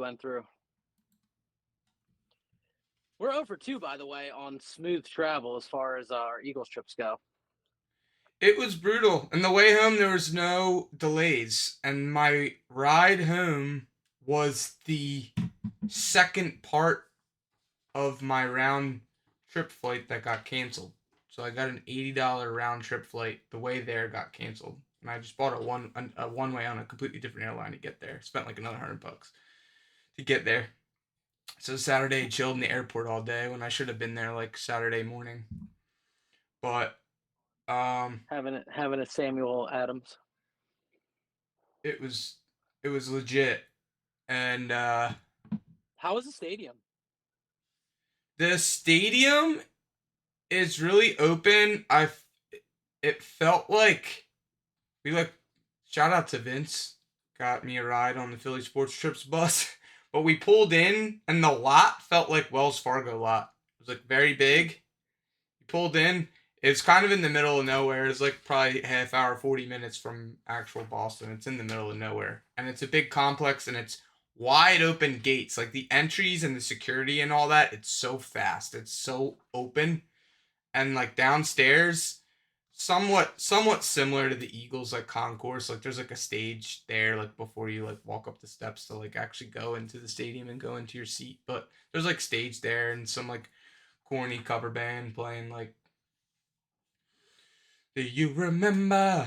went through. We're 0 for 2, by the way, on smooth travel as far as our Eagles trips go. It was brutal. And the way home, there was no delays. And my ride home was the second part of my round trip flight that got canceled. So I got an $80 round trip flight. The way there got canceled. And I just bought a one way on a completely different airline to get there. Spent like another $100 to get there. So Saturday chilled in the airport all day when I should have been there like Saturday morning. But having a Samuel Adams. it was legit. And how was the stadium? The stadium is really open. It felt like we shout out to Vince, got me a ride on the Philly Sports Trips bus. But we pulled in and the lot felt like Wells Fargo lot. It was like very big. You pulled in. It's kind of in the middle of nowhere. It's like probably half hour, 40 minutes from actual Boston. It's in the middle of nowhere. And it's a big complex and it's wide open gates. Like the entries and the security and all that, it's so fast. It's so open. And like downstairs, somewhat similar to the Eagles like concourse. Like there's like a stage there like before you like walk up the steps to like actually go into the stadium and go into your seat. But there's like stage there and some like corny cover band playing like Do you remember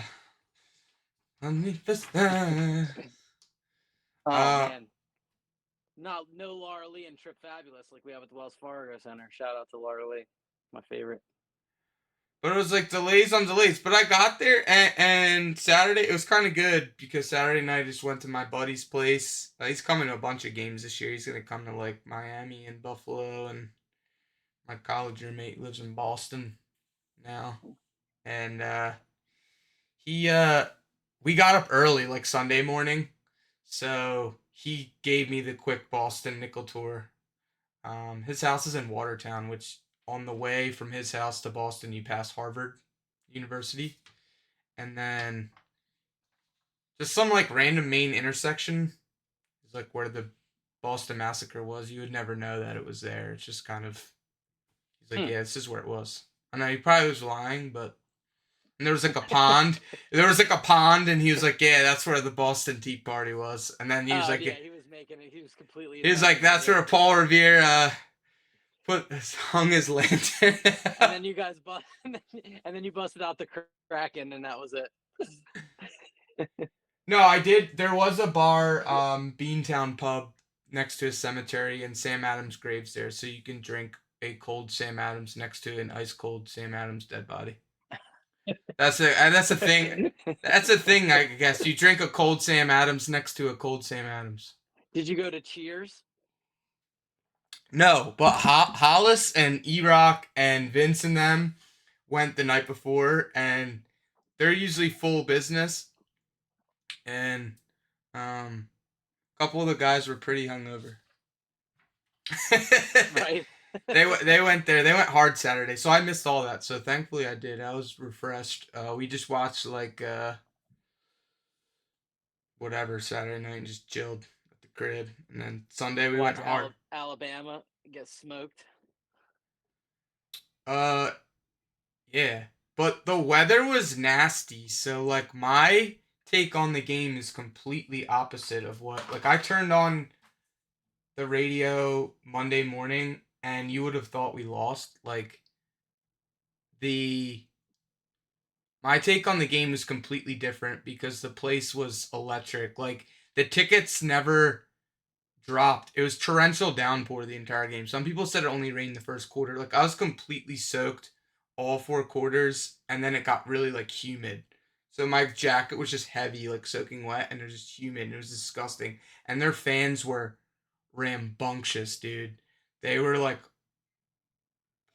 underneath the stars? Man. No Laura Lee and Trip Fabulous like we have at the Wells Fargo Center. Shout out to Laura Lee, my favorite. But it was like delays on delays. But I got there and Saturday, it was kind of good because Saturday night I just went to my buddy's place. He's coming to a bunch of games this year. He's going to come to like Miami and Buffalo. And my college roommate lives in Boston now. And we got up early like Sunday morning. So he gave me the quick Boston nickel tour. His house is in Watertown, which on the way from his house to Boston, you pass Harvard University. And then just some like random main intersection is like where the Boston Massacre was. You would never know that it was there. It's just kind of, he's like, yeah, this is where it was. I know he probably was lying, but and there was like a pond. There was like a pond, and he was like, "Yeah, that's where the Boston Tea Party was." And then he was like, "Yeah, he was making it. He was completely." He was like, "That's where Paul Revere hung his lantern." And then you guys and then you busted out the Kraken, and that was it. No, I did. There was a bar, Beantown Pub, next to a cemetery, and Sam Adams' grave's there, so you can drink a cold Sam Adams next to an ice cold Sam Adams dead body. That's a thing. That's a thing, I guess. You drink a cold Sam Adams next to a cold Sam Adams. Did you go to Cheers? No, but Hollis and E-Rock and Vince and them went the night before, and they're usually full business. And a couple of the guys were pretty hungover. Right. They went there. They went hard Saturday, so I missed all that. So thankfully, I did. I was refreshed. We just watched like whatever Saturday night and just chilled at the crib, and then Sunday we went hard. Alabama get smoked. Yeah, but the weather was nasty. So like my take on the game is completely opposite of what like I turned on the radio Monday morning and you would have thought we lost. Like my take on the game is completely different because the place was electric. Like the tickets never dropped. It was torrential downpour the entire game. Some people said it only rained the first quarter. Like I was completely soaked all 4 quarters and then it got really like humid. So my jacket was just heavy, like soaking wet, and it was just humid. It was disgusting. And their fans were rambunctious, dude. They were like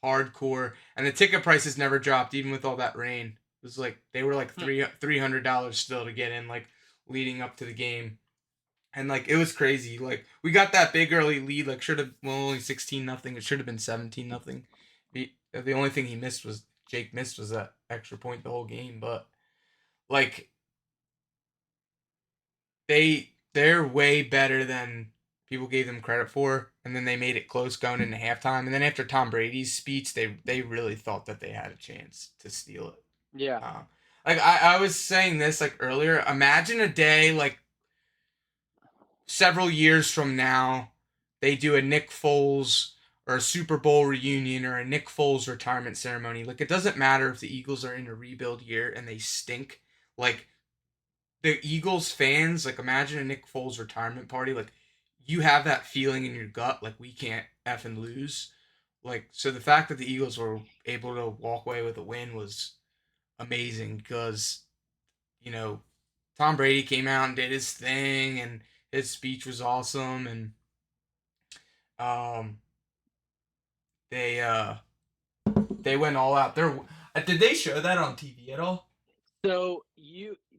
hardcore, and the ticket prices never dropped even with all that rain. It was like they were like $300 still to get in, like leading up to the game, and like it was crazy. Like we got that big early lead, like should have only 16-0. It should have been 17-0. The only thing Jake missed was that extra point the whole game, but like they're way better than people gave them credit for, and then they made it close going into halftime. And then after Tom Brady's speech, they really thought that they had a chance to steal it. Yeah. Uh, like I was saying this like earlier. Imagine a day like several years from now, they do a Nick Foles or a Super Bowl reunion or a Nick Foles retirement ceremony. Like it doesn't matter if the Eagles are in a rebuild year and they stink. Like the Eagles fans, like imagine a Nick Foles retirement party. Like you have that feeling in your gut, like we can't effing lose. Like so, the fact that the Eagles were able to walk away with a win was amazing because you know Tom Brady came out and did his thing, and his speech was awesome, and um, they they went all out. There, did they show that on TV at all? So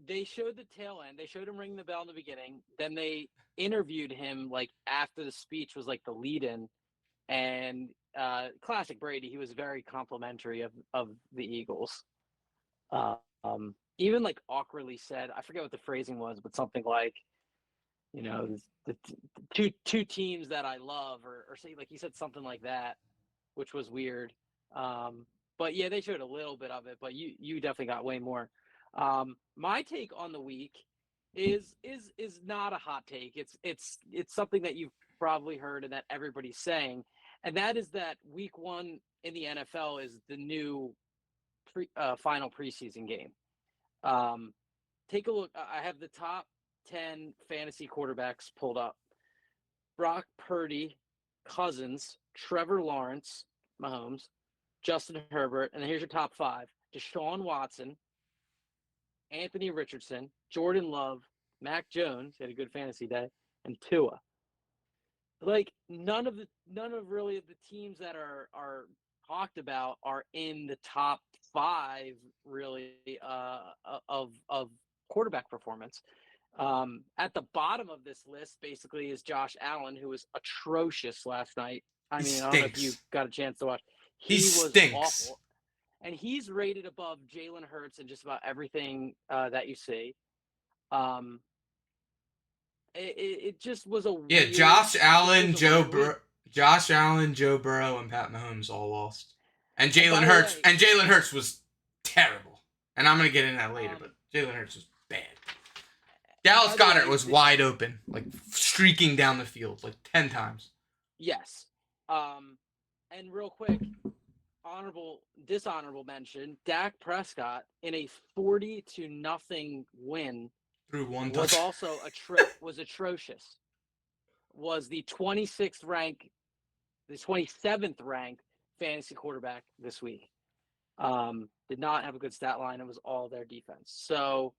they showed the tail end. They showed him ringing the bell in the beginning. Then they interviewed him like after the speech was like the lead-in, and classic Brady. He was very complimentary of the Eagles. Even like awkwardly said, I forget what the phrasing was, but something like, you know, the two teams that I love, or say like he said something like that, which was weird. But yeah, they showed a little bit of it, but you definitely got way more. My take on the week is not a hot take. It's something that you've probably heard and that everybody's saying, and that is that week one in the NFL is the new final preseason game. Um, Take a look. I have the top 10 fantasy quarterbacks pulled up. Brock Purdy, Cousins, Trevor Lawrence, Mahomes, Justin Herbert, and then here's your top five: Deshaun Watson, Anthony Richardson, Jordan Love, Mac Jones, had a good fantasy day, and Tua. Like none of really the teams that are talked about are in the top five really of quarterback performance. At the bottom of this list, basically, is Josh Allen, who was atrocious last night. I He mean, I don't know if you stinks. got a chance to watch. He He was stinks. awful, and he's rated above Jalen Hurts in just about everything that you see. Um, it just was a Yeah, weird. It was a weird week. Josh Allen, Joe Burrow, and Pat Mahomes all lost. And And by the way, Jalen Hurts was terrible. And I'm gonna get into that later, but um, Jalen Hurts was bad. and Dallas by the Goddard way, was wide open, like streaking down the field like 10 times. yes. Um, and real quick, dishonorable mention: Dak Prescott in a 40-0 win Threw one was touch. also was atrocious. Was the 27th ranked fantasy quarterback this week. Did not have a good stat line. It was all their defense. So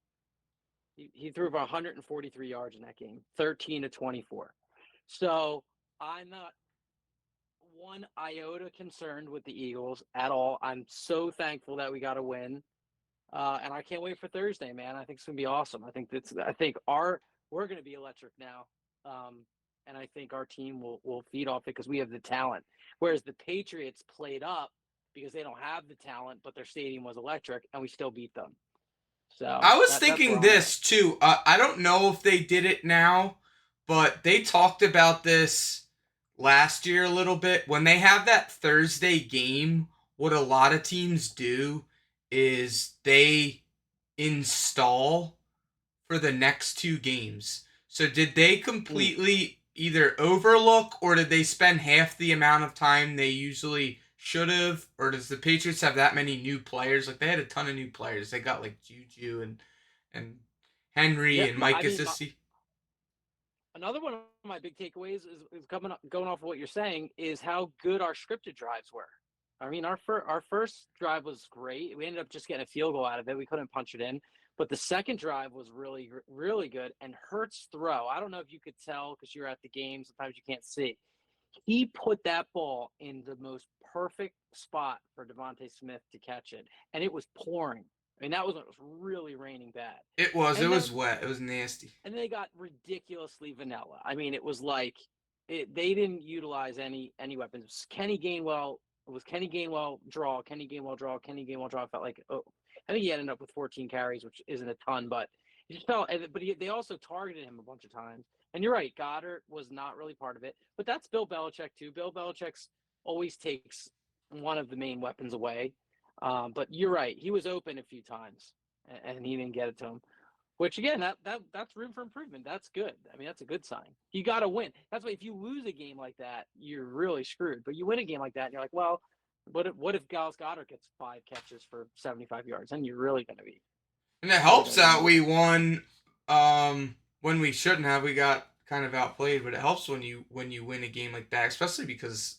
he threw for 143 yards in that game, 13-24. So I'm not one iota concerned with the Eagles at all. I'm so thankful that we got a win. And I can't wait for Thursday, man. I think it's gonna be awesome. I think we're gonna be electric now. And I think our team will feed off it because we have the talent. Whereas the Patriots played up because they don't have the talent, but their stadium was electric and we still beat them. So I was that's where thinking I'm at. this too. I don't know if they did it now, but they talked about this last year a little bit. When they have that Thursday game, what a lot of teams do is they install for the next two games. So did they Mm. completely either overlook or did they spend half the amount of time they usually should have? Or does the Patriots have that many new players? Like they had a ton of new players. They got like Juju and Henry Yeah, and Mike I mean, Gesicki. another one of my big takeaways is going off of what you're saying is how good our scripted drives were. I mean, our first drive was great. We ended up just getting a field goal out of it. We couldn't punch it in, but the second drive was really good. And Hurts' throw, I don't know if you could tell because you're at the game. Sometimes you can't see. He put that ball in the most perfect spot for Devontae Smith to catch it, and it was pouring. I mean, that was when it was really raining bad. It was. It And was then wet. It was nasty. they got ridiculously vanilla. I mean, it was like they didn't utilize any weapons. Kenny Gainwell draw, Kenny Gainwell draw, Kenny Gainwell draw. I felt like I think he ended up with 14 carries, which isn't a ton, but he just felt. But they also targeted him a bunch of times, And you're right, Goddard was not really part of it, but that's Bill Belichick too. Bill Belichick's always takes one of the main weapons away. But you're right, he was open a few times, and he didn't get it to him. Which again, that's room for improvement. That's good. I mean, that's a good sign. You got to win. That's why if you lose a game like that, you're really screwed. But you win a game like that, and you're like, well, what if Dallas Goddard gets 5 catches for 75 yards? And you're really going to be And it really helps going to be out we moving. won when we shouldn't have. We got kind of outplayed, but it helps when you win a game like that, especially because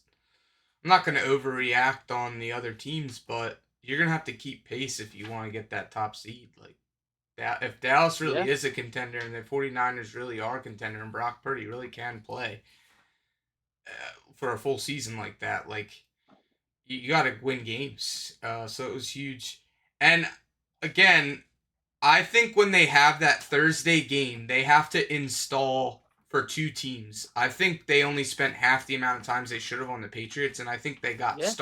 I'm not going to overreact on the other teams, but you're going to have to keep pace if you want to get that top seed. Like that, if Dallas really Yeah, is a contender and the 49ers really are a contender and Brock Purdy really can play for a full season like that, like you got to win games. So it was huge. And again, I think when they have that Thursday game, they have to install for two teams. I think they only spent half the amount of times they should have on the Patriots, and I think yeah.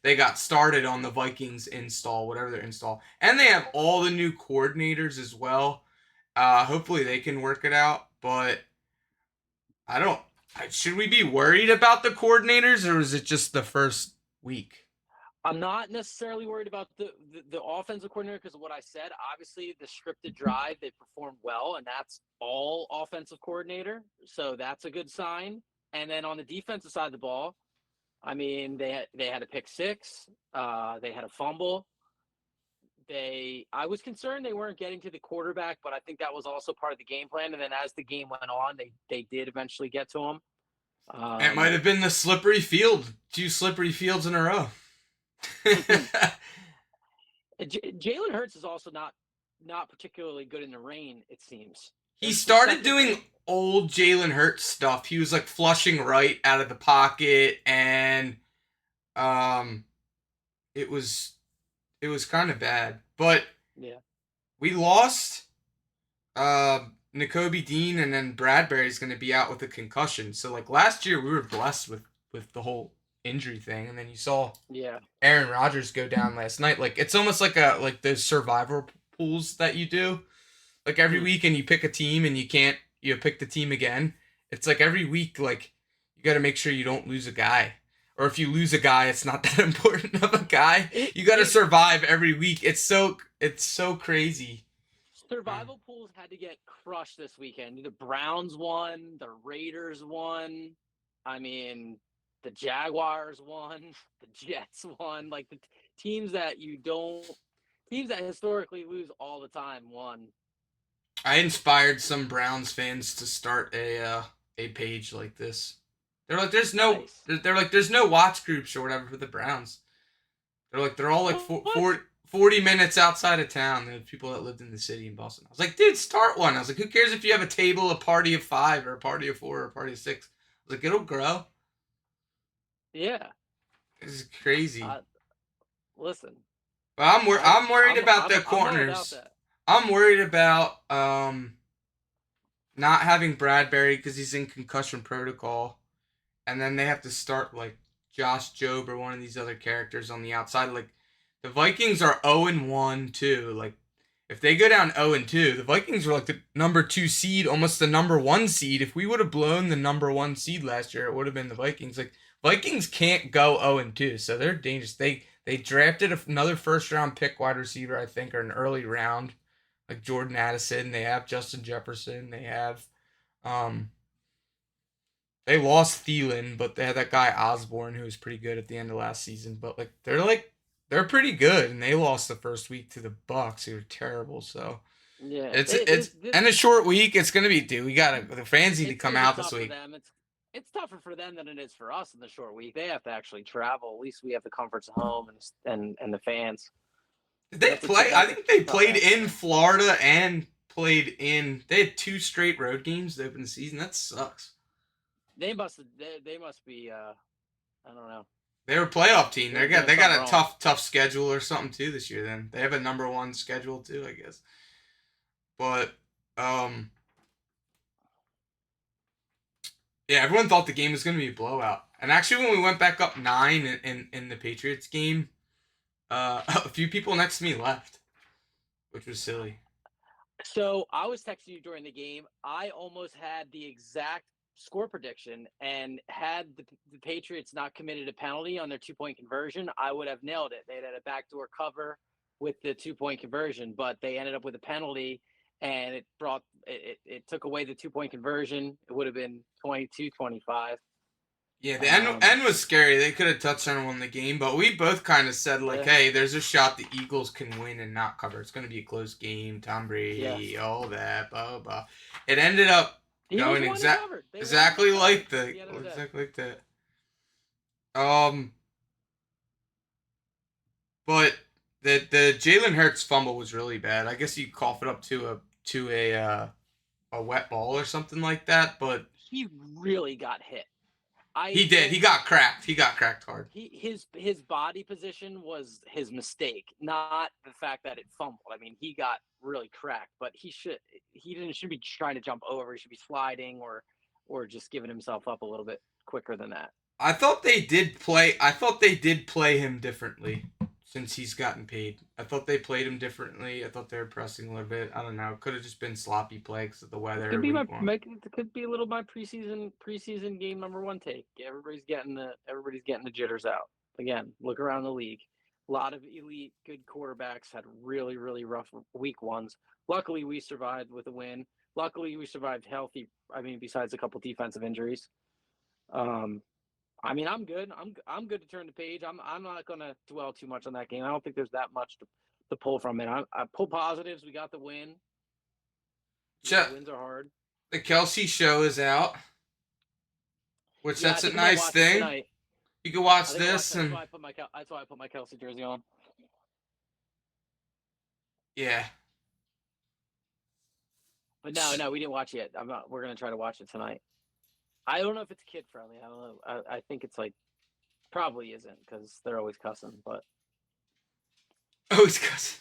they got started on the Vikings install, whatever their install, and they have all the new coordinators as well. Hopefully they can work it out, but I don't. Should we be worried about the coordinators, or is it just the first week? I'm not necessarily worried about the offensive coordinator because of what I said. Obviously, the scripted drive they performed well, and that's all offensive coordinator. So that's a good sign. And then on the defensive side of the ball, I mean, they had a pick six. They had a fumble. I was concerned they weren't getting to the quarterback, but I think that was also part of the game plan. And then as the game went on, they did eventually get to him. It might have been the slippery field, two slippery fields in a row. Jalen Hurts is also not particularly good in the rain. It seems He the started second doing game. old Jalen Hurts stuff. He was like flushing right out of the pocket, and um, it was it was kind of bad. But Yeah, we lost N'Kobe Dean, and then Bradbury's going to be out with a concussion. So like last year, we were blessed with the whole injury thing, and then you saw yeah. Aaron Rodgers go down last night. Like it's almost like a like those survivor pools that you do. Like every Hmm. week and you pick a team and you pick the team again. It's like every week like you got to make sure you don't lose a guy. Or if you lose a guy, it's not that important of a guy. It You got to it survive every week. It's so crazy. Survival pools had to get crushed this weekend. The Browns won, the Raiders won. I mean, the Jaguars won, the Jets won. Like the teams that you don't, teams that historically lose all the time won. I inspired some Browns fans to start a page like this. They're like Nice. they're like there's no watch groups or whatever for the Browns. They're all like What? 40 minutes outside of town. The people that lived in the city in Boston. I was like, dude, start one. I was like, who cares if you have a table, a party of 5, or a party of 4, or a party of 6? I was like, it'll grow. Yeah. It's crazy. Uh, Listen, But I I'm worried I'm about I'm the I'm all about corners. that. I'm worried about not having Bradbury because he's in concussion protocol, and then they have to start like Josh Jobe or one of these other characters on the outside. Like the Vikings are 0-1 too. Like if they go down 0-2, the Vikings were like the number 2 seed, almost the number 1 seed. If we would have blown the number 1 seed last year, it would have been the Vikings. Like Vikings can't go 0-2, so they're dangerous. They drafted another first round pick wide receiver, I think, or an early round, like Jordan Addison. They have Justin Jefferson. They have um they lost Thielen, but they had that guy Osborne who was pretty good at the end of last season. But they're pretty good, and they lost the first week to the Bucks, who are terrible. So Yeah, it's and a short week. It's gonna be dude. We gotta the fans need to it's come going to be out this tough for week. them. It's tougher for them than it is for us in the short week. They have to actually travel. At least we have the comforts of home and the fans. Did they play? I That's a think they tough played ask for in them. Florida and played in. They had 2 straight road games to open the season. That sucks. They must be I don't know. They're a playoff team. Doing They something got a wrong. tough schedule or something too this year. Then they have a number 1 schedule too, I guess. But um, yeah, everyone thought the game was going to be a blowout. And actually, when we went back up 9 in the Patriots game, a few people next to me left, which was silly. So I was texting you during the game. I almost had the exact score prediction, and had the Patriots not committed a penalty on their 2 point conversion, I would have nailed it. They'd had a backdoor cover with the 2 point conversion, but they ended up with a penalty, and it took away the 2 point conversion. It would have been 22-25. Yeah, the Um, end was scary. They could have touchdown and won the game, but we both kind of said like, yeah, "Hey, there's a shot the Eagles can win and not cover. It's going to be a close game. Tom yes. Brady, all that, blah blah." Blah. It ended up The Eagles going won and covered. They won and they covered at the end of the day. exactly like that. Um, but the Jalen Hurts fumble was really bad. I guess you cough it up to a wet ball or something like that, but He really got hit. he I did. don't. He got cracked hard. His body position was his mistake, not the fact that it fumbled. I mean, he got really cracked, but he didn't should be trying to jump over. He should be sliding or just giving himself up a little bit quicker than that. I thought they did play him differently since he's gotten paid. I thought they played him differently. I thought they were pressing a little bit. I don't know. It could have just been sloppy play because of the It weather could be week one. it could be a little my preseason game number one take. Everybody's getting the jitters out. Again, look around the league. A lot of elite good quarterbacks had really rough week ones. Luckily, we survived with a win. Luckily, we survived healthy. I mean, besides a couple defensive injuries. Um, I mean, I'm good. I'm good to turn the page. I'm not gonna dwell too much on that game. I don't think there's that much to pull from it. I pull positives. We got the win. Wins are hard. The Kelsey show is out, which Yeah, I that's a think I might nice watch it thing. tonight. You can watch I think I watched. this That's and why I put my Kelsey jersey on. yeah. But no, we didn't watch it yet. I'm not. We're gonna try to watch it tonight. I don't know if it's kid friendly. I don't know. I think it's like probably isn't because they're always cussing. But Oh, it's cussing.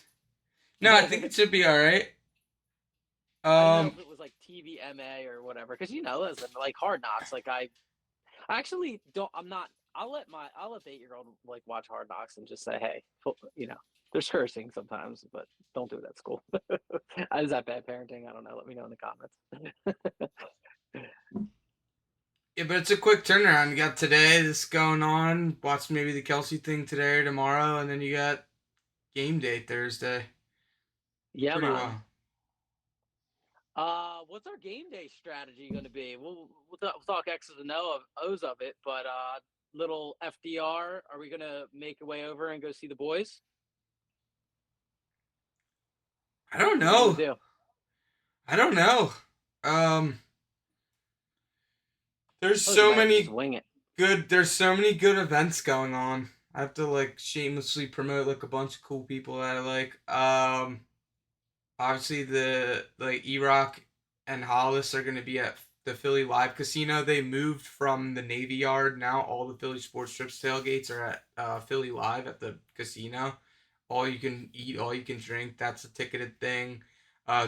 No, I think it should be all right. I didn't know Um, if it was like TVMA or whatever. Because listen, like Hard Knocks. Like I actually don't. I'm not. I'll let the 8-year-old like watch Hard Knocks and just say, hey, there's cursing sometimes, but don't do it at school. Is that bad parenting? I don't know. Let me know in the comments. yeah, but it's a quick turnaround. You got today, this going on. Watch maybe the Kelsey thing today or tomorrow, and then you got game day Thursday. Yeah, Pretty man. well. What's our game day strategy going to be? We'll talk X's and O's of it, but little FDR. Are we going to make a way over and go see the boys? I don't What are we going know. to do? I don't know. Um, there's I think we so might have to just many wing it. there's so many good events going on. I have to like shamelessly promote like a bunch of cool people that I like. Obviously the like E-Rock and Hollis are going to be at the Philly Live Casino. They moved from the Navy Yard. Now all the Philly Sports Trips tailgates are at Philly Live at the casino. All you can eat, all you can drink. That's a ticketed thing.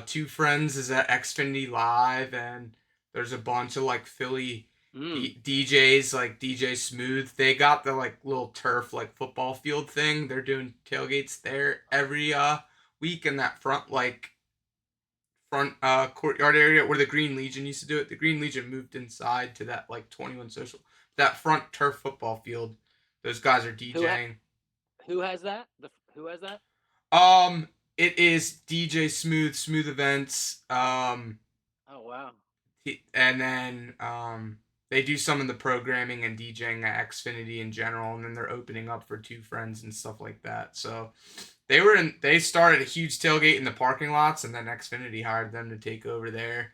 Two Friends is at Xfinity Live, and there's a bunch of like Philly DJs like DJ Smooth. They got the like little turf like football field thing. They're doing tailgates there every week in that front courtyard area where the Green Legion used to do it. The Green Legion moved inside to that like 21 social. That front turf football field. Those guys are Who DJing. who has that? Who has that? Um, it is DJ Smooth Events. Oh wow. And then they do some of the programming and DJing at Xfinity in general, and then they're opening up for Two Friends and stuff like that. So they started a huge tailgate in the parking lots, and then Xfinity hired them to take over there.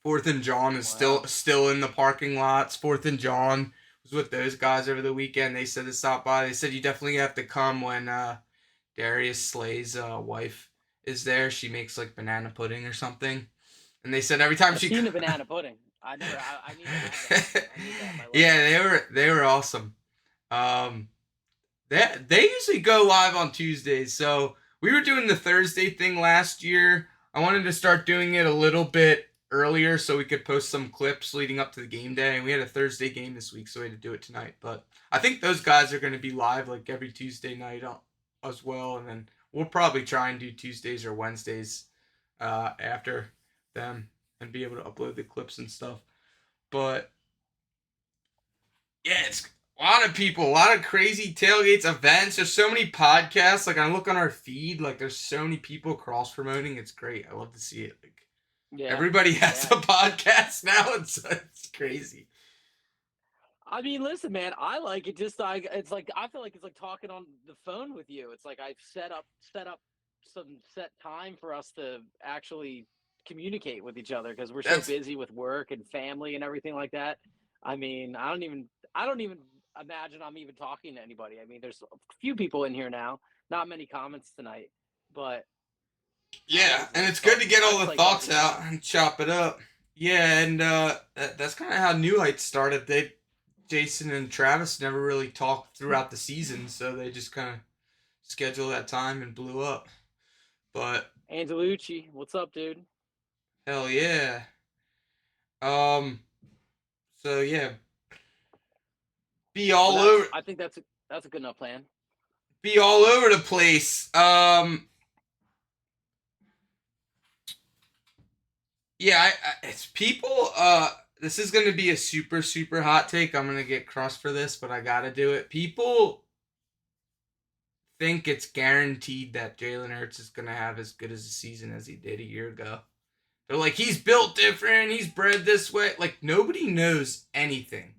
Fourth and John is Wow. still in the parking lots. Fourth and John was with those guys over the weekend. They said to stop by. They said you definitely have to come when Darius Slay's wife is there. She makes like banana pudding or something. And they said every time I've she seen the banana pudding. I never. I need to have that. I need that in my life. yeah, they were awesome. They usually go live on Tuesdays. So we were doing the Thursday thing last year. I wanted to start doing it a little bit earlier so we could post some clips leading up to the game day. And we had a Thursday game this week, so we had to do it tonight. But I think those guys are going to be live like every Tuesday night as well. And then We'll probably try and do Tuesdays or Wednesdays after them and be able to upload the clips and stuff. But yeah, it's a lot of people, a lot of crazy tailgates, events. There's so many podcasts. Like I look on our feed, like there's so many people cross promoting. It's great. I love to see it. Like Yeah, everybody has yeah. a podcast now. It's crazy. I mean, listen, man, I like it. Just like it's like I feel like it's like talking on the phone with you. It's like I've set up some set time for us to actually communicate with each other because we're so That's busy with work and family and everything like that. I mean, I don't even imagine I'm even talking to anybody. I mean, there's a few people in here now, not many comments tonight, but I yeah, just and like it's good to talking. get I all just the like thoughts talking out shop. and chop it up. Yeah, and that's kind of how New Heights started. Jason and Travis never really talked throughout the season, so they just kind of scheduled that time and blew up. But Angelucci, what's up, dude? hell yeah. Um. So yeah, be Well, all that's over, I think that's a good enough plan. be all over the place. Yeah, it's people. This is gonna be a super super hot take. I'm gonna get crushed for this, but I gotta do it. People think it's guaranteed that Jalen Hurts is gonna have as good as a season as he did a year ago. They're like, he's built different. He's bred this way. Like nobody knows anything.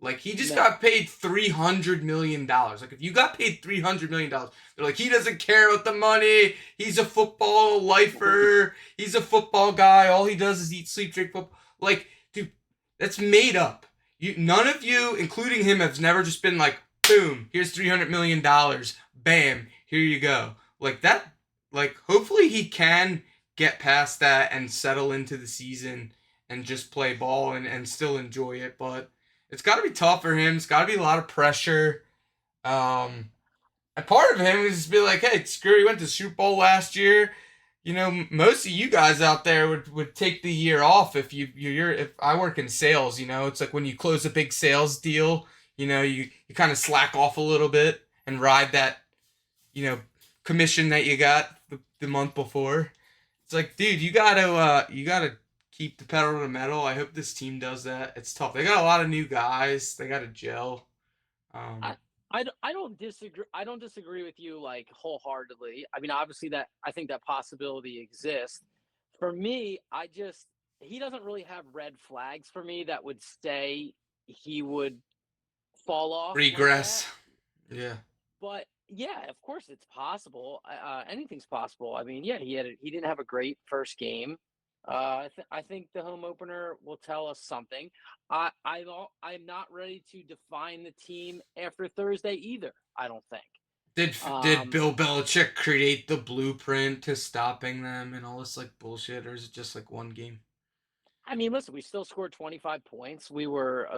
Like he just No, got paid $300 million. Like if you got paid $300 million, they're like, he doesn't care about the money. He's a football lifer. He's a football guy. All he does is eat, sleep, drink football. Like, dude, that's made up. None of you, including him, have never just been like, boom, here's $300 million. Bam, here you go. Like that. Like hopefully he can get past that and settle into the season and just play ball and still enjoy it. But it's got to be tough for him. It's got to be a lot of pressure. Um, and part of him is just be like, hey, screw, he went to Super Bowl last year. You know, most of you guys out there would take the year off if you're if I work in sales. You know, it's like when you close a big sales deal. You know, you kind of slack off a little bit and ride that you know commission that you got the month before. It's like, dude, you gotta keep the pedal to the metal. I hope this team does that. It's tough. They got a lot of new guys. They got to gel. I, Um, I don't disagree. I don't disagree with you like wholeheartedly. I mean, obviously that I think that possibility exists. For me, he doesn't really have red flags for me that would say he would fall off like that. regress. Yeah. But yeah, of course it's possible. Anything's possible. I mean, yeah, he didn't have a great first game. I think the home opener will tell us something. I'm not ready to define the team after Thursday either. I don't think. Did Um, Bill Belichick create the blueprint to stopping them and all this like bullshit, or is it just like one game? I mean, listen, we still scored 25 points. We were,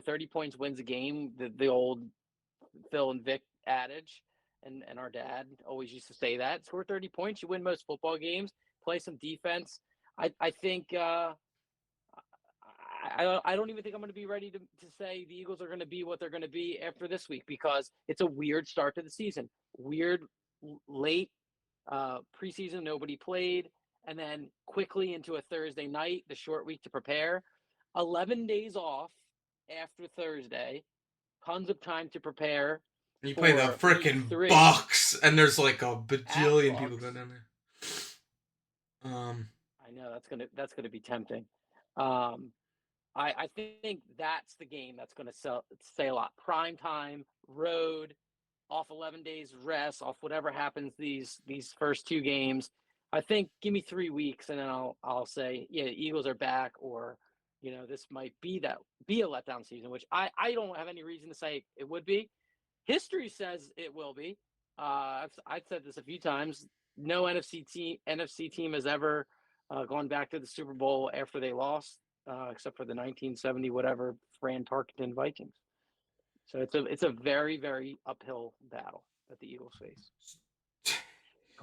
30 points wins a game. The old Phil and Vic adage, and our dad always used to say that. Score 30 points, you win most football games. Play some defense. I think I don't even think I'm going to be ready to say the Eagles are going to be what they're going to be after this week because it's a weird start to the season. Weird late preseason, nobody played, and then quickly into a Thursday night, the short week to prepare. 11 days off after Thursday, tons of time to prepare And you play the for week freaking three Bucks, and there's like a at bajillion people going Bucks. down there. I know that's gonna be tempting. Um, I think that's the game that's gonna say a lot. Prime time, road, off 11 days rest, off whatever happens these first two games. I think give me 3 weeks and then I'll say yeah, the Eagles are back, or this might be a letdown season, which I don't have any reason to say it would be. History says it will be. I've said this a few times. No NFC team has ever gone back to the Super Bowl after they lost, except for the 1970 whatever Fran Tarkenton Vikings. So it's a very very uphill battle that the Eagles face.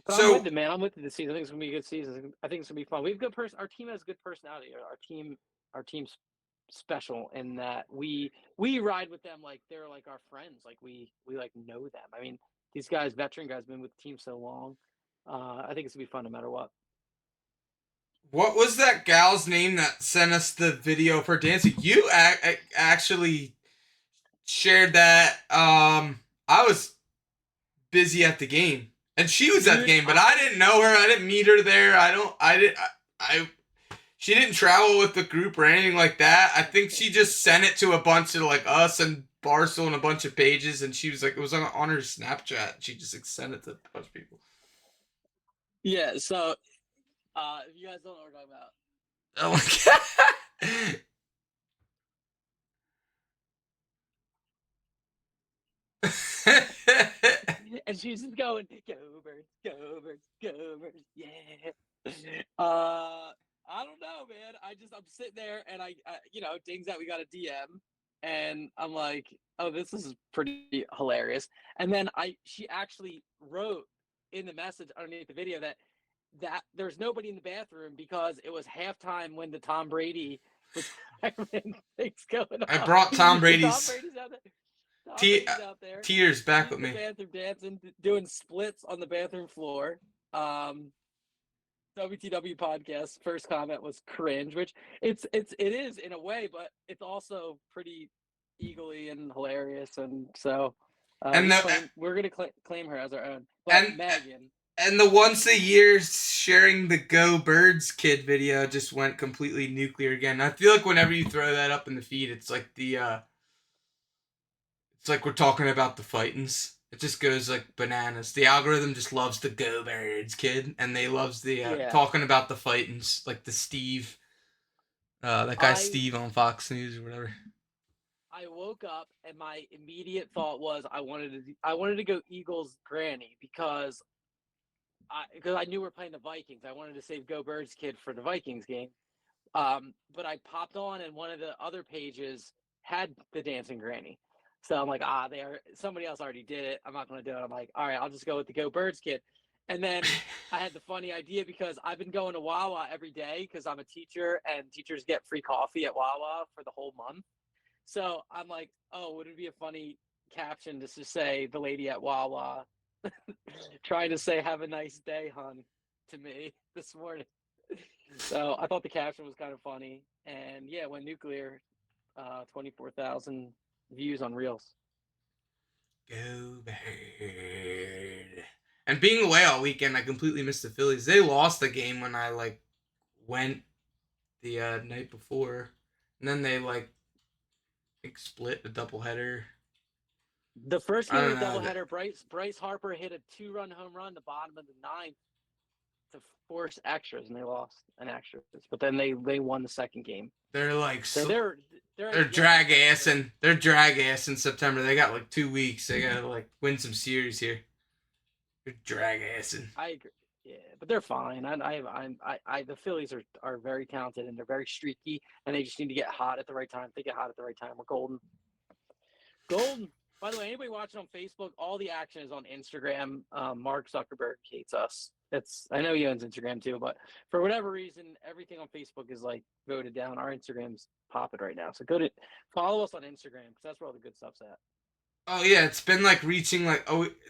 But I'm with So it, man. I'm with it this season. I think it's gonna be a good season. I think it's gonna be fun. We have good person. Our team has good personality. Our team's special in that we ride with them like they're like our friends. Like we like know them. I mean, these guys, veteran guys, been with the team so long. I think it's gonna be fun no matter what. What was that gal's name that sent us the video of her dancing? You actually shared that. I was busy at the game, and she was at the Dude, game, but I didn't know her. I didn't meet her there. I she didn't travel with the group or anything like that. I think she just sent it to a bunch of like us and Barcel and a bunch of pages, and she was like, it was on her Snapchat. She just like, sent it to a bunch of people. Yeah, so if you guys don't know what we're talking about. Oh my god. And she's just going, go birds, go birds, go birds, yeah. I don't know, man. I'm sitting there and I dings that we got a DM, and I'm like, oh, this is pretty hilarious. And then she actually wrote in the message underneath the video that there's nobody in the bathroom because it was halftime when the Tom Brady retirement thing's going I on. brought Tom Tom Brady's Brady's out there. Tom Brady's out there. tears back He's with in the me. bathroom dancing, doing splits on the bathroom floor. WTW podcast first comment was cringe, which it is in a way, but it's also pretty eagerly and hilarious, and so And we're gonna claim her as our own. But and Megan, and the once a year sharing the Go Birds kid video just went completely nuclear again. I feel like whenever you throw that up in the feed, it's like it's like we're talking about the fightins. It just goes like bananas. The algorithm just loves the Go Birds kid, and they loves the yeah, talking about the fightins, like the Steve, that guy I Steve on Fox News or whatever. I woke up and my immediate thought was I wanted to go Eagles granny because I knew we are playing the Vikings. I wanted to save Go Birds kid for the Vikings game. But I popped on and one of the other pages had the dancing granny. So I'm like, somebody else already did it. I'm not going to do it. I'm like, all right, I'll just go with the Go Birds kid. And then I had the funny idea because I've been going to Wawa every day because I'm a teacher and teachers get free coffee at Wawa for the whole month. So I'm like, oh, would it be a funny caption just to say the lady at Wawa trying to say have a nice day, hon, to me this morning. So I thought the caption was kind of funny. And yeah, it went nuclear, 24,000 views on Reels. Go Bird. And being away all weekend, I completely missed the Phillies. They lost the game when I like went the night before, and then they like split a doubleheader. The first I game don't of the know. doubleheader, Bryce Harper hit a 2-run home run the bottom of the ninth to force extras, and they lost an extras. But then they won the second game. They're like So they're drag ass and they're drag ass in September. They got like 2 weeks. They gotta like win some series here. They're drag assing. I agree. Yeah, but they're fine. The Phillies are very talented and they're very streaky, and they just need to get hot at the right time. If they get hot at the right time, we're golden. Golden. By the way, anybody watching on Facebook, all the action is on Instagram. Mark Zuckerberg hates us. I know he owns Instagram too, but for whatever reason, everything on Facebook is like voted down. Our Instagram's popping right now, so follow us on Instagram because that's where all the good stuff's at. Oh yeah, it's been like reaching like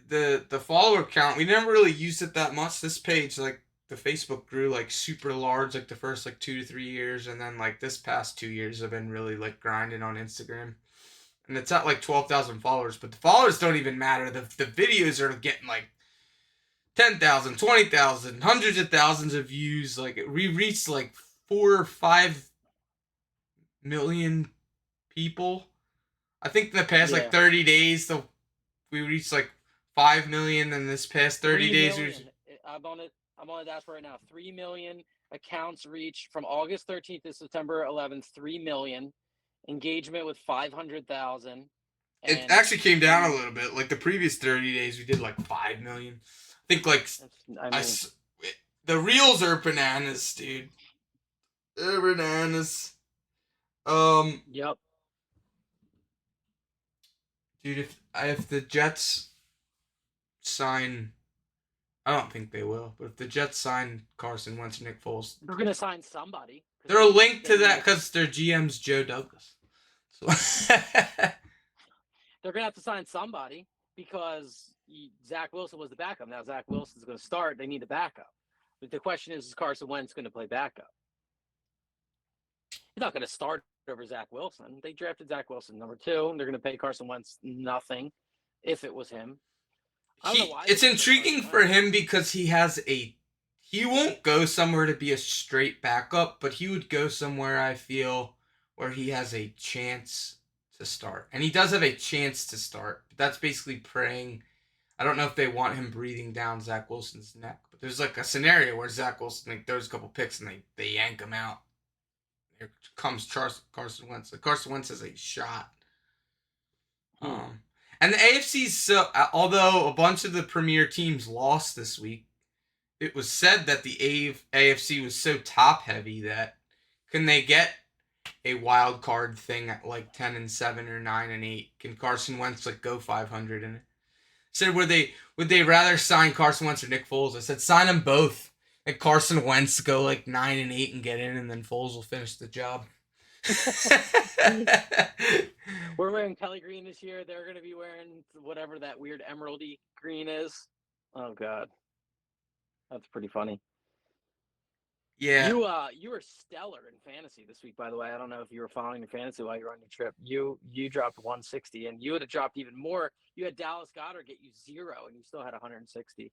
the follower count. We never really used it that much. This page like the Facebook grew like super large like the first like 2 to 3 years, and then like this past 2 years I've been really like grinding on Instagram. And it's at like 12,000 followers, but the followers don't even matter. The videos are getting like 10,000, 20,000, hundreds of thousands of views. Like we reached like 4 or 5 million people. I think in the past like 30 days, we reached like 5 million. And this past 30 days, I'm on it. I'm on the dashboard right now. 3 million accounts reached from August 13th to September 11th. 3 million engagement with 500,000. It actually came down a little bit. Like the previous 30 days, we did like 5 million. I think like the reels are bananas, dude. They're bananas. Yep. Dude, if the Jets sign, I don't think they will, but if the Jets sign Carson Wentz and Nick Foles, they're gonna sign somebody. They're linked to that because their GM's Joe Douglas. So they're gonna have to sign somebody because Zach Wilson was the backup. Now Zach Wilson's going to start. They need a backup. But the question is Carson Wentz going to play backup? He's not going to start over Zach Wilson. They drafted Zach Wilson number 2. They're going to pay Carson Wentz nothing if it was him. I don't know why. It's intriguing for him because he won't go somewhere to be a straight backup, but he would go somewhere, I feel, where he has a chance to start. And he does have a chance to start. But that's basically praying. I don't know if they want him breathing down Zach Wilson's neck. But there's like a scenario where Zach Wilson throws a couple picks and they yank him out. Here comes Carson Wentz. Carson Wentz has a shot. And the AFC's so, although a bunch of the premier teams lost this week, it was said that the AFC was so top heavy that can they get a wild card thing at like 10-7 or 9-8? Can Carson Wentz like go 500 in it? Said would they rather sign Carson Wentz or Nick Foles? I said sign them both. And Carson Wentz go like 9-8 and get in, and then Foles will finish the job. We're wearing Kelly green this year. They're going to be wearing whatever that weird emeraldy green is. Oh God, that's pretty funny. Yeah, you were stellar in fantasy this week, by the way. I don't know if you were following the fantasy while you were on your trip. You dropped 160, and you would have dropped even more. You had Dallas Goedert get you 0, and you still had 160.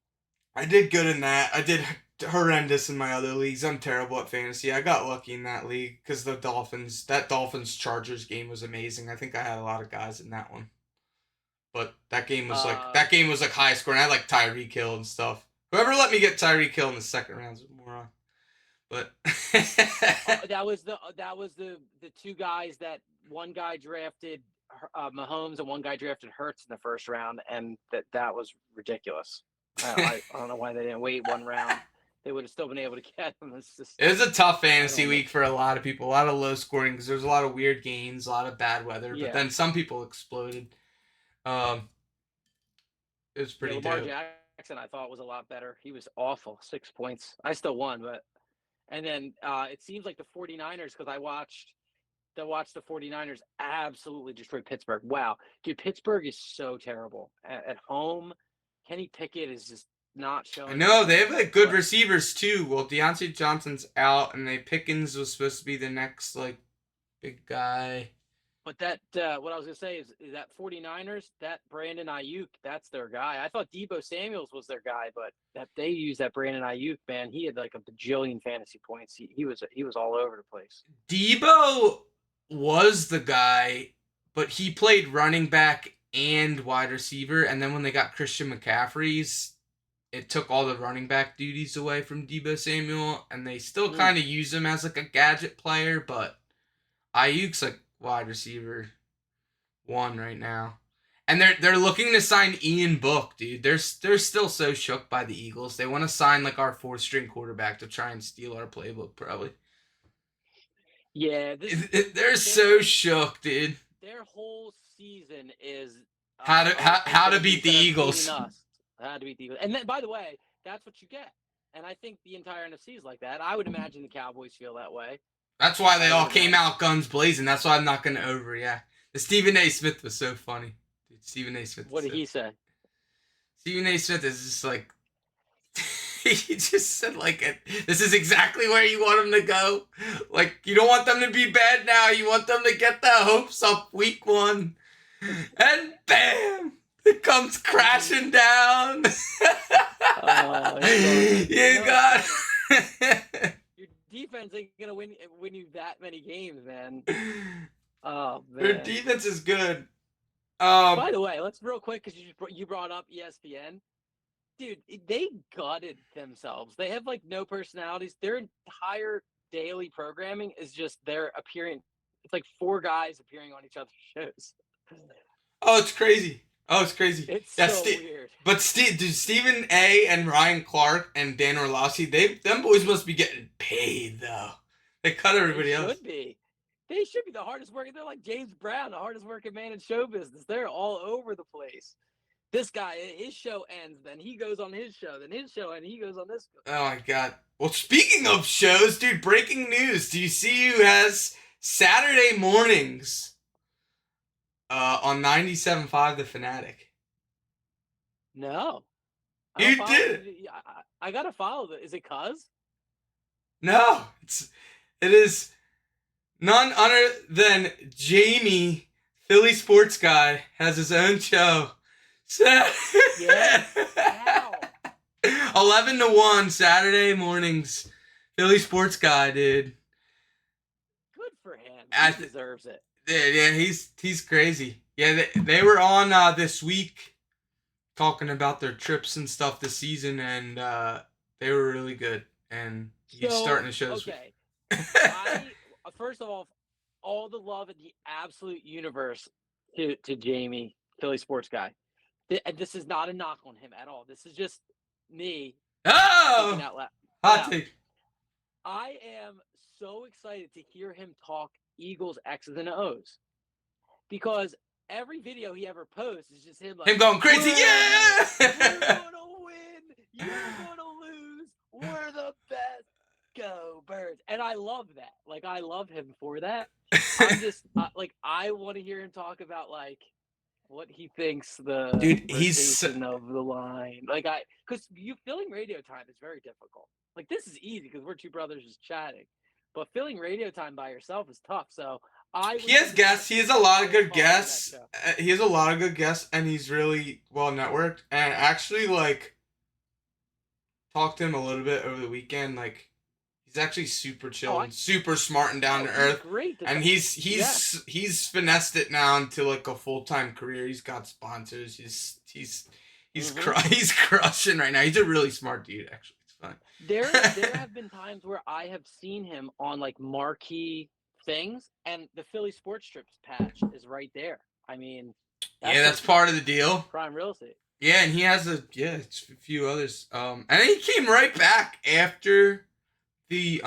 I did good in that. I did horrendous in my other leagues. I'm terrible at fantasy. I got lucky in that league because that Dolphins-Chargers game was amazing. I think I had a lot of guys in that one. But that game was like high scoring. I had like Tyreek Hill and stuff. Whoever let me get Tyreek Hill in the second round is a moron. But that was the 2 guys that one guy drafted Mahomes and one guy drafted Hurts in the first round, and that was ridiculous. I don't know why they didn't wait one round. They would have still been able to get them. It was a tough fantasy week for a lot of people. A lot of low scoring because there's a lot of weird games, a lot of bad weather. Yeah. But then some people exploded. It was pretty Lamar Jackson, I thought, was a lot better. He was awful. 6 points. I still won, but and then it seems like the 49ers, because I watched the 49ers absolutely destroy Pittsburgh. Wow. Dude, Pittsburgh is so terrible. At home, Kenny Pickett is just not showing. I know, they have like good receivers too. Well, Deontay Johnson's out, and Pickens was supposed to be the next like big guy. But that what I was gonna say is that 49ers, that Brandon Ayuk, that's their guy. I thought Deebo Samuels was their guy, but that they used that Brandon Ayuk, man, he had like a bajillion fantasy points. He was all over the place. Deebo was the guy, but he played running back and wide receiver, and then when they got Christian McCaffrey's, it took all the running back duties away from Deebo Samuel, and they still kind of use him as like a gadget player, but Ayuk's like wide receiver 1 right now. And they're looking to sign Ian Book, dude. They're still so shook by the Eagles. They want to sign like our 4th string quarterback to try and steal our playbook, probably. Yeah, they're so shook, dude. Their whole season is how to beat the Eagles. How to beat the Eagles. And then, by the way, that's what you get. And I think the entire NFC is like that. I would imagine the Cowboys feel that way. That's why they all came out guns blazing. That's why I'm not going to overreact. The Stephen A. Smith was so funny. Dude, Stephen A. Smith. What did he say? Stephen A. Smith is just like, he just said like, this is exactly where you want them to go. Like, you don't want them to be bad now. You want them to get their hopes up week 1. And bam! It comes crashing down. You got your defense ain't gonna win you that many games, man. Oh man, their defense is good. By the way, let's real quick because you brought up ESPN, dude. They gutted themselves. They have like no personalities. Their entire daily programming is just their appearing. It's like 4 guys appearing on each other's shows. Oh, it's crazy. It's so weird. But Stephen A. and Ryan Clark and Dan Orlovsky, them boys must be getting paid though. They cut everybody else. They should be the hardest working. They're like James Brown, the hardest working man in show business. They're all over the place. This guy, his show ends, then he goes on his show, then his show, and he goes on this. Oh my God. Well, speaking of shows, dude, breaking news. Do you see who has Saturday mornings on 97.5 The Fanatic? No, I don't You follow. did it. I gotta follow. Is it Cuz? No, it is none other than Jamie, Philly sports guy, has his own show. Yeah. How? 11 to 1 Saturday mornings. Philly sports guy, dude. Good for him. I He th- deserves it. yeah, he's crazy. Yeah, they were on this week talking about their trips and stuff this season, and they were really good. And he's So starting to show this week. okay, I first of all the love in the absolute universe to Jamie, Philly sports guy. And this is not a knock on him at all. This is just me speaking Oh, out loud. hot take. I am so excited to hear him talk Eagles X's and O's because every video he ever posts is just him like Him going crazy, we're yeah! gonna win, you're gonna lose, we're the best, go Birds, and I love that. Like I love him for that. I'm just like I want to hear him talk about like what he thinks the Dude, rotation of the line. Like because filling radio time is very difficult. Like this is easy because we're two brothers just chatting, but filling radio time by yourself is tough. So he has guests. He has a lot of good guests. He has a lot of good guests, and he's really well networked. And actually, like, talked to him a little bit over the weekend. Like, he's actually super chill and super smart and down to earth. Great, and he's finessed it now into like a full-time career. He's got sponsors. He's he's crushing right now. He's a really smart dude. Actually, it's fun. There have been times where I have seen him on like marquee things, and the Philly Sports Strips patch is right there. I mean, that's part of the deal. Prime real estate. Yeah, and he has a few others. And then he came right back after the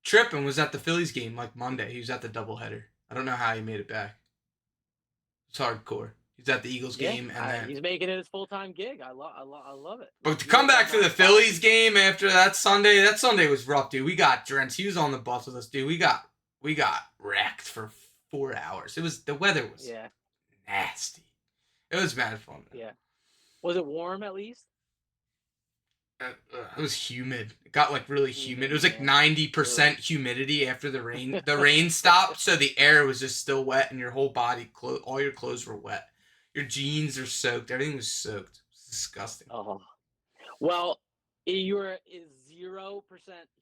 trip and was at the Phillies game like Monday. He was at the doubleheader. I don't know how he made it back. It's hardcore. He's at the Eagles game, and then he's making it his full-time gig. I love it. But to come back to the Phillies game after that Sunday was rough, dude. We got drenched. He was on the bus with us, dude. We got wrecked for 4 hours. The weather was nasty. It was bad fun. Yeah. Was it warm at least? It was humid. It got like really humid. It was like 90% humidity after the rain. The rain stopped, so the air was just still wet, and your whole body, all your clothes were wet. Your jeans are soaked. Everything was soaked. It was disgusting. Oh, well, you're 0%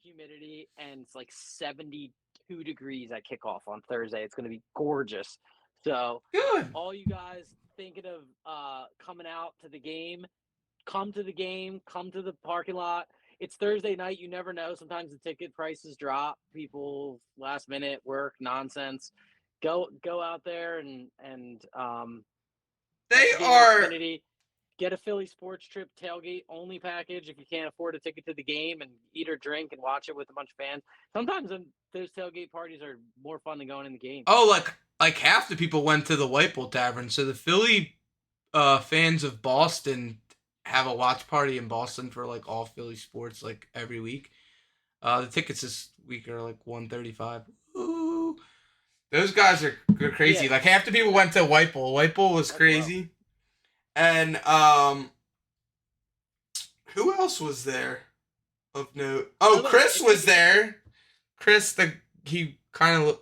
humidity, and it's like 72 degrees at kickoff on Thursday. It's going to be gorgeous. So, good. All you guys thinking of coming out to the game, come to the game, come to the parking lot. It's Thursday night. You never know. Sometimes the ticket prices drop. People last minute work nonsense. Go out there and they are get a Philly sports trip tailgate only package if you can't afford a ticket to the game and eat or drink and watch it with a bunch of fans. Sometimes those tailgate parties are more fun than going in the game. Oh, like half the people went to the White Bull Tavern. So the Philly fans of Boston have a watch party in Boston for like all Philly sports like every week. The tickets this week are like $135. Ooh. Those guys are crazy. Yeah. Like half the people went to White Bull. White Bull was crazy. And who else was there of note? Oh, Chris was there. Chris, he kind of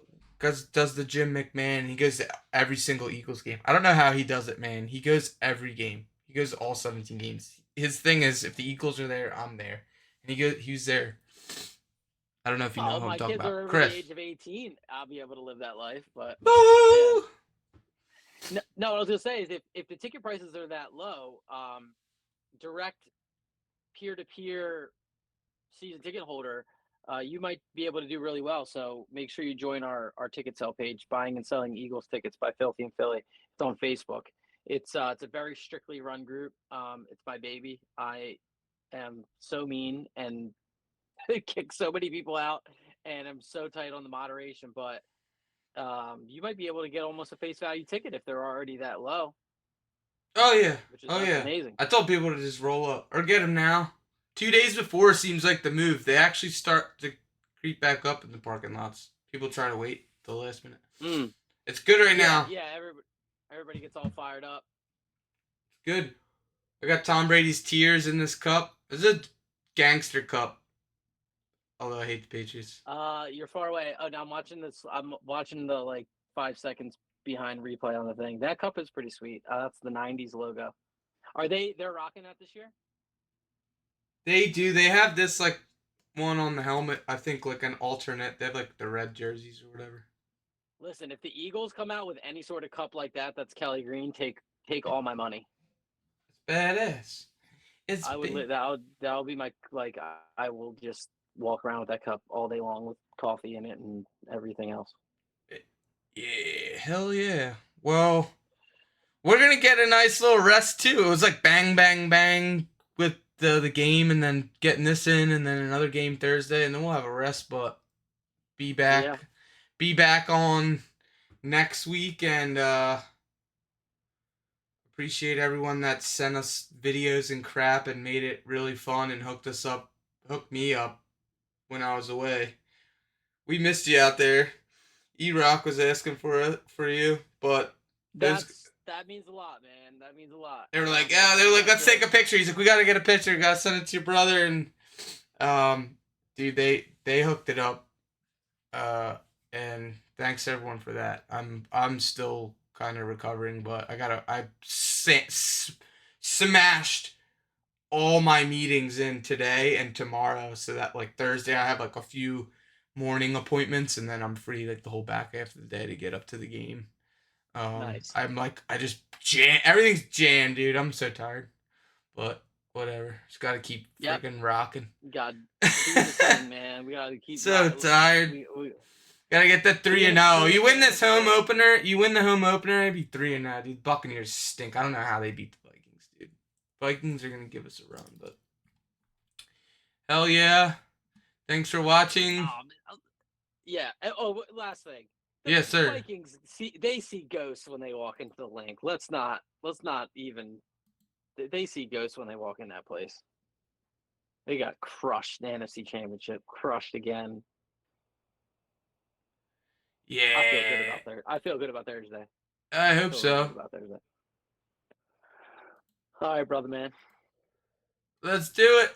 does the Jim McMahon. He goes to every single Eagles game. I don't know how he does it, man. He goes every game. He goes all 17 games. His thing is, if the Eagles are there, I'm there. And he was there. I don't know if you know who I'm talking about. My kids are Chris. over the age of 18. I'll be able to live that life, but Boo! Yeah. No, what I was gonna say is if the ticket prices are that low, direct peer-to-peer season ticket holder, you might be able to do really well. So make sure you join our ticket sale page, Buying and Selling Eagles Tickets by Philthy and Philly. It's on Facebook. It's a very strictly run group. It's my baby. I am so mean and kick so many people out, and I'm so tight on the moderation, but you might be able to get almost a face value ticket if they're already that low. Oh yeah, amazing. I told people to just roll up or get them now. 2 days before seems like the move. They actually start to creep back up in the parking lots. People try to wait till the last minute. It's good right now. Yeah, everybody gets all fired up. Good. I got Tom Brady's tears in this cup. It's a gangster cup. Although I hate the Patriots. You're far away. Oh, now I'm watching this. I'm watching the like 5 seconds behind replay on the thing. That cup is pretty sweet. That's the '90s logo. Are they're rocking that this year? They do. They have this like one on the helmet. I think like an alternate. They have like the red jerseys or whatever. Listen, if the Eagles come out with any sort of cup like that, that's Kelly Green. Take all my money. It's badass. It's I would big. that would be my like. I will just walk around with that cup all day long with coffee in it and everything else. Yeah, hell yeah. Well, we're gonna get a nice little rest too. It was like bang, bang, bang with the game, and then getting this in, and then another game Thursday, and then we'll have a rest. But be Yeah, back, be back on next week, and appreciate everyone that sent us videos and crap and made it really fun and hooked me up when I was away. We missed you out there. E-Rock was asking for you, but it was, that means a lot, man. That means a lot. they were like, Glad yeah, they you were like, guys let's did. take a picture. He's like, we gotta get a picture. Gotta send it to your brother, and dude, they hooked it up. And thanks everyone for that. I'm still kind of recovering, but I smashed all my meetings in today and tomorrow, so that like Thursday I have like a few morning appointments, and then I'm free like the whole back half of the day to get up to the game. Nice. I'm like I just jam everything's jammed, dude. I'm so tired, but whatever. Just gotta keep Yep. freaking rocking. God, do the thing, man. We gotta keep. So tired. We Gotta get that 3-0. You win this home fans. opener. You win the home opener. I'd be 3-0. Dude, Buccaneers stink. I don't know how they beat the Vikings, dude. Vikings are gonna give us a run, but hell yeah. Thanks for watching. Yeah. Oh, last thing. Yes, The sir. Vikings see ghosts when they walk into the link. Let's not even. They see ghosts when they walk in that place. They got crushed in the NFC Championship. Crushed again. Yeah. I feel good about Thursday. I hope Feel real good so. about Thursday. All right, brother, man. Let's do it.